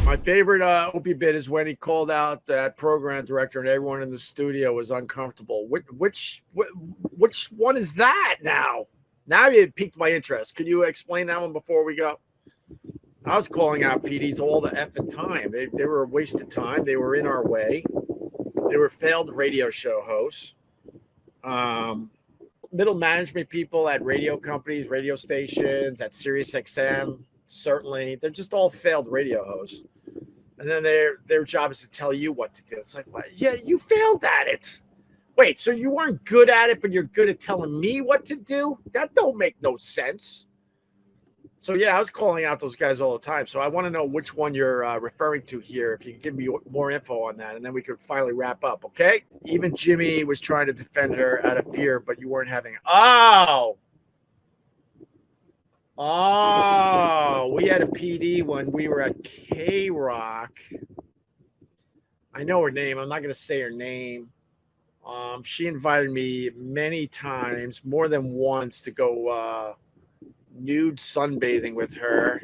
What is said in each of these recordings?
My favorite Opie bit is when he called out that program director and everyone in the studio was uncomfortable. Which one is that now? Now it piqued my interest. Could you explain that one before we go? I was calling out PDs all the effing time. They were a waste of time. They were in our way. They were failed radio show hosts. Middle management people at radio companies, radio stations, at Sirius XM, certainly. They're just all failed radio hosts. And then their job is to tell you what to do. It's like, well, yeah, you failed at it. Wait, so you weren't good at it, but you're good at telling me what to do? That don't make no sense. So, yeah, I was calling out those guys all the time. So I want to know which one you're referring to here. If you can give me more info on that, and then we could finally wrap up, okay? Even Jimmy was trying to defend her out of fear, but you weren't having – Oh, we had a PD when we were at Krock. I know her name. I'm not going to say her name. She invited me many times, more than once, to go nude sunbathing with her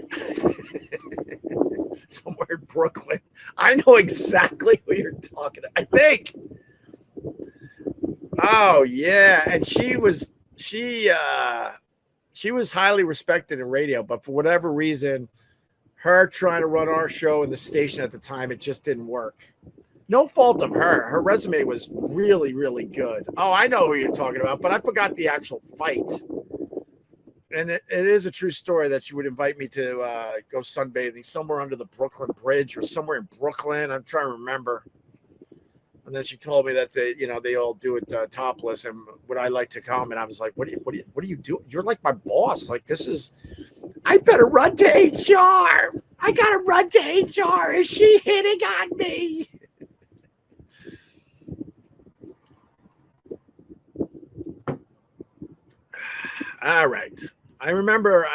somewhere in Brooklyn. I know exactly what you're talking about, I think. Oh, yeah. And she was highly respected in radio, but for whatever reason, her trying to run our show in the station at the time, it just didn't work. No fault of her. Her resume was really, really good. Oh, I know who you're talking about, but I forgot the actual fight. And it is a true story that she would invite me to go sunbathing somewhere under the Brooklyn Bridge or somewhere in Brooklyn. I'm trying to remember. And then she told me that they all do it topless. And would I like to come? And I was like, what are you doing? You're like my boss. Like, I better run to HR. I got to run to HR. Is she hitting on me? All right. I remember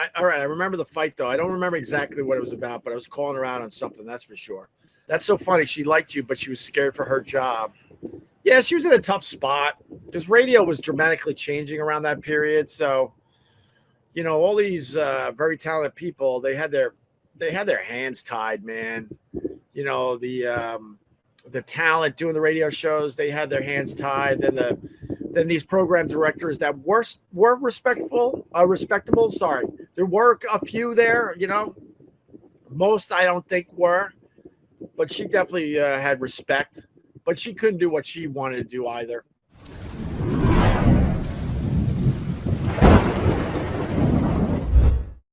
the fight, though. I don't remember exactly what it was about, but I was calling her out on something, that's for sure. That's so funny. She liked you, but she was scared for her job. Yeah, she was in a tough spot because radio was dramatically changing around that period. So, all these very talented people, they had their hands tied, man. The talent doing the radio shows, they had their hands tied. Then these program directors that were respectable. Sorry, there were a few there. Most I don't think were, but she definitely had respect. But she couldn't do what she wanted to do either.